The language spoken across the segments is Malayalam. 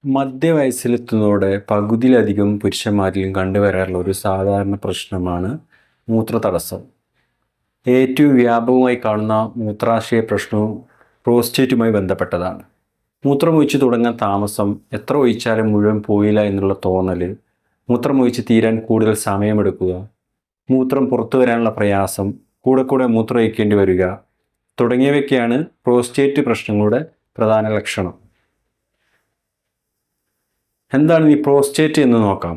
മധ്യവയസ്സിലെത്തുന്നതോടെ പകുതിയിലധികം പുരുഷന്മാരിലും കണ്ടുവരാറുള്ള ഒരു സാധാരണ പ്രശ്നമാണ് മൂത്രതടസ്സം. ഏറ്റവും വ്യാപകമായി കാണുന്ന മൂത്രാശയ പ്രശ്നവും പ്രോസ്റ്റേറ്റുമായി ബന്ധപ്പെട്ടതാണ്. മൂത്രമൊഴിച്ച് തുടങ്ങാൻ താമസം, എത്ര ഒഴിച്ചാലും മുഴുവൻ പോയില്ല എന്നുള്ള തോന്നൽ, മൂത്രമൊഴിച്ച് തീരാൻ കൂടുതൽ സമയമെടുക്കുക, മൂത്രം പുറത്തു വരാനുള്ള പ്രയാസം, കൂടെ മൂത്രമൊഴിക്കേണ്ടി വരിക തുടങ്ങിയവയൊക്കെയാണ് പ്രോസ്റ്റേറ്റ് പ്രശ്നങ്ങളുടെ പ്രധാന ലക്ഷണം. എന്താണ് ഈ പ്രോസ്റ്റേറ്റ് എന്ന് നോക്കാം.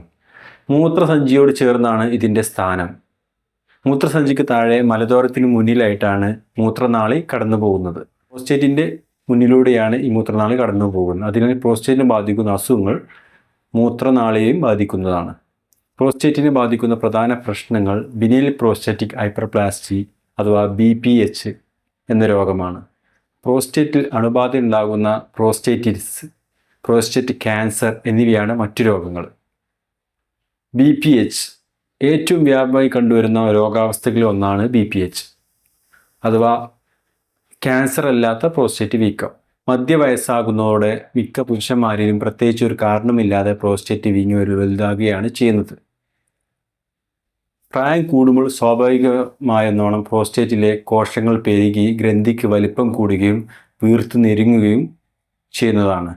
മൂത്രസഞ്ചിയോട് ചേർന്നാണ് ഇതിൻ്റെ സ്ഥാനം. മൂത്രസഞ്ചിക്ക് താഴെ മലദ്വാരത്തിന് മുന്നിലായിട്ടാണ് മൂത്രനാളി കടന്നു പോകുന്നത്. പ്രോസ്റ്റേറ്റിൻ്റെ മുന്നിലൂടെയാണ് ഈ മൂത്രനാളി കടന്നു പോകുന്നത്. അതിനാൽ പ്രോസ്റ്റേറ്റിനെ ബാധിക്കുന്ന അസുഖങ്ങൾ മൂത്രനാളിയെയും ബാധിക്കുന്നതാണ്. പ്രോസ്റ്റേറ്റിനെ ബാധിക്കുന്ന പ്രധാന പ്രശ്നങ്ങൾ ബിനൈൽ പ്രോസ്റ്റാറ്റിക് ഹൈപ്പർപ്ലാസ്റ്റി അഥവാ BPH എന്ന രോഗമാണ്. പ്രോസ്റ്റേറ്റിൽ അണുബാധ ഉണ്ടാകുന്ന പ്രോസ്റ്റേറ്റിസ്, പ്രോസ്റ്റേറ്റ് ക്യാൻസർ എന്നിവയാണ് മറ്റു രോഗങ്ങൾ. BPH ഏറ്റവും വ്യാപകമായി കണ്ടുവരുന്ന രോഗാവസ്ഥകളിൽ ഒന്നാണ് BPH അഥവാ ക്യാൻസർ അല്ലാത്ത പ്രോസ്റ്റേറ്റ് വീക്കം. മധ്യവയസ്സാകുന്നതോടെ മിക്ക പുരുഷന്മാരിലും പ്രത്യേകിച്ച് ഒരു കാരണമില്ലാതെ പ്രോസ്റ്റേറ്റ് വീങ്ങി വലുതാകുകയാണ് ചെയ്യുന്നത്. പ്രായം കൂടുമ്പോൾ സ്വാഭാവികമായെന്നോണം പ്രോസ്റ്റേറ്റിലെ കോശങ്ങൾ പെരുകി ഗ്രന്ഥിക്ക് വലിപ്പം കൂടുകയും വീർത്ത് ഞെരുങ്ങുകയും ചെയ്യുന്നതാണ്.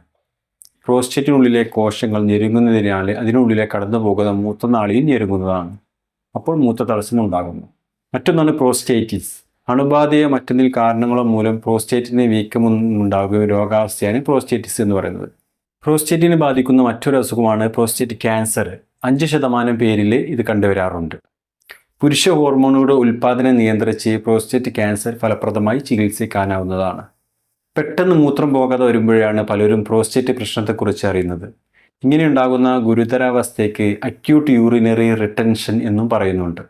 പ്രോസ്റ്റേറ്റിനുള്ളിലെ കോശങ്ങൾ ഞെരുങ്ങുന്നതിനാൽ അതിനുള്ളിലെ കടന്നു പോകുന്ന മൂത്രനാളിയും ഞെരുങ്ങുന്നതാണ്. അപ്പോൾ മൂത്രതടസ്സം ഉണ്ടാകുന്നു. മറ്റൊന്നാണ് പ്രോസ്റ്റേറ്റിസ്. അണുബാധയോ മറ്റൊന്നിൽ കാരണങ്ങളോ മൂലം പ്രോസ്റ്റേറ്റിന് വീക്കമുണ്ടാകുകയും രോഗാവസ്ഥയാണ് പ്രോസ്റ്റേറ്റിസ് എന്ന് പറയുന്നത്. പ്രോസ്റ്റേറ്റിനെ ബാധിക്കുന്ന മറ്റൊരു അസുഖമാണ് പ്രോസ്റ്റേറ്റ് ക്യാൻസർ. 5% പേരിൽ ഇത് കണ്ടുവരാറുണ്ട്. പുരുഷ ഹോർമോണുകളുടെ ഉൽപ്പാദനം നിയന്ത്രിച്ച് പ്രോസ്റ്റേറ്റ് ക്യാൻസർ ഫലപ്രദമായി ചികിത്സിക്കാനാവുന്നതാണ്. പെട്ടെന്ന് മൂത്രം പോകാതെ വരുമ്പോഴാണ് പലരും പ്രോസ്റ്റേറ്റ് പ്രശ്നത്തെക്കുറിച്ച് അറിയുന്നത്. ഇങ്ങനെയുണ്ടാകുന്ന ഗുരുതരാവസ്ഥയ്ക്ക് അക്യൂട്ട് യൂറിനറി റിട്ടൻഷൻ എന്നും പറയുന്നുണ്ട്.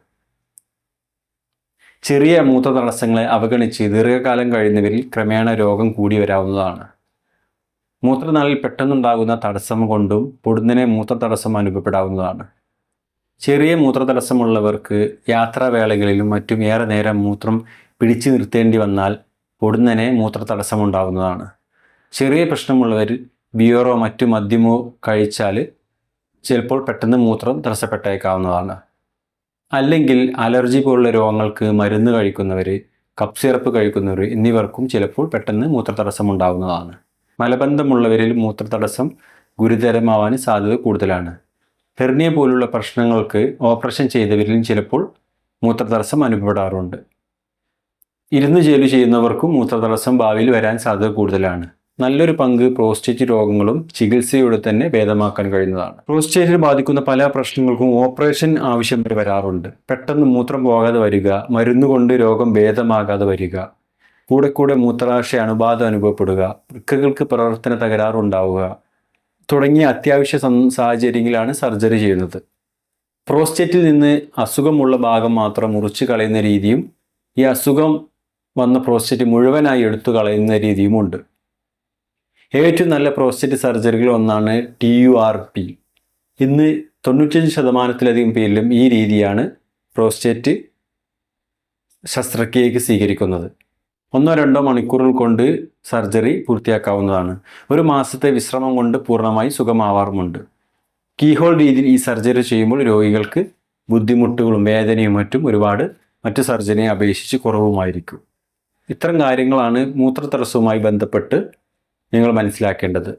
ചെറിയ മൂത്രതടസ്സങ്ങളെ അവഗണിച്ച് ദീർഘകാലം കഴിയുന്നവരിൽ ക്രമേണ രോഗം കൂടി വരാവുന്നതാണ്. മൂത്രനാളിൽ പെട്ടെന്നുണ്ടാകുന്ന തടസ്സം കൊണ്ടും പൊടുന്നനെ മൂത്രതടസ്സം അനുഭവപ്പെടാവുന്നതാണ്. ചെറിയ മൂത്രതടസ്സമുള്ളവർക്ക് യാത്രാവേളകളിലും മറ്റും ഏറെ നേരം മൂത്രം പിടിച്ചു നിർത്തേണ്ടി വന്നാൽ പൊടുന്നനെ മൂത്രതടസ്സമുണ്ടാകുന്നതാണ്. ചെറിയ പ്രശ്നമുള്ളവർ ബിയറോ മറ്റു മദ്യമോ കഴിച്ചാൽ ചിലപ്പോൾ പെട്ടെന്ന് മൂത്രം തടസ്സപ്പെട്ടേക്കാവുന്നതാണ്. അല്ലെങ്കിൽ അലർജി പോലുള്ള രോഗങ്ങൾക്ക് മരുന്ന് കഴിക്കുന്നവർ, കഫ് സിറപ്പ് കഴിക്കുന്നവർ എന്നിവർക്കും ചിലപ്പോൾ പെട്ടെന്ന് മൂത്രതടസ്സം ഉണ്ടാകുന്നതാണ്. മലബന്ധമുള്ളവരിൽ മൂത്രതടസ്സം ഗുരുതരമാവാൻ സാധ്യത കൂടുതലാണ്. ഹെർണിയ പോലുള്ള പ്രശ്നങ്ങൾക്ക് ഓപ്പറേഷൻ ചെയ്തവരിലും ചിലപ്പോൾ മൂത്രതടസ്സം അനുഭവപ്പെടാറുണ്ട്. ഇരുന്ന് ജോലി ചെയ്യുന്നവർക്കും മൂത്രതടസ്സം ഭാവിയിൽ വരാൻ സാധ്യത കൂടുതലാണ്. നല്ലൊരു പങ്ക് പ്രോസ്റ്റേറ്റ് രോഗങ്ങളും ചികിത്സയോടെ തന്നെ ഭേദമാക്കാൻ കഴിയുന്നതാണ്. പ്രോസ്റ്റേറ്റിനെ ബാധിക്കുന്ന പല പ്രശ്നങ്ങൾക്കും ഓപ്പറേഷൻ ആവശ്യം വരാറുണ്ട്. പെട്ടെന്ന് മൂത്രം പോകാതെ വരിക, മരുന്നുകൊണ്ട് രോഗം ഭേദമാകാതെ വരിക, കൂടെ മൂത്രാശയ അണുബാധ അനുഭവപ്പെടുക, വൃക്കകൾക്ക് പ്രവർത്തന തകരാറുണ്ടാവുക തുടങ്ങിയ അത്യാവശ്യ സാഹചര്യങ്ങളിലാണ് സർജറി ചെയ്യുന്നത്. പ്രോസ്റ്റേറ്റിൽ നിന്ന് അസുഖമുള്ള ഭാഗം മാത്രം മുറിച്ച് കളയുന്ന രീതിയും ഈ അസുഖം വന്ന പ്രോസ്റ്റേറ്റ് മുഴുവനായി എടുത്തു കളയുന്ന രീതിയുമുണ്ട്. ഏറ്റവും നല്ല പ്രോസ്റ്റേറ്റ് സർജറികൾ ഒന്നാണ് TURP. ഇന്ന് 95%-ലധികം പേരിലും ഈ രീതിയാണ് പ്രോസ്റ്റേറ്റ് ശസ്ത്രക്രിയയ്ക്ക് സ്വീകരിക്കുന്നത്. 1-2 മണിക്കൂറുകൾ കൊണ്ട് സർജറി പൂർത്തിയാക്കാവുന്നതാണ്. ഒരു മാസത്തെ വിശ്രമം കൊണ്ട് പൂർണ്ണമായി സുഖമാവാറുമുണ്ട്. കീഹോൾ രീതിയിൽ ഈ സർജറി ചെയ്യുമ്പോൾ രോഗികൾക്ക് ബുദ്ധിമുട്ടുകളും വേദനയും മറ്റും ഒരുപാട് മറ്റു സർജറിയെ അപേക്ഷിച്ച് കുറവുമായിരിക്കും. ഇത്തരം കാര്യങ്ങളാണ് മൂത്രതടസ്സവുമായി ബന്ധപ്പെട്ട് നിങ്ങൾ മനസ്സിലാക്കേണ്ടത്.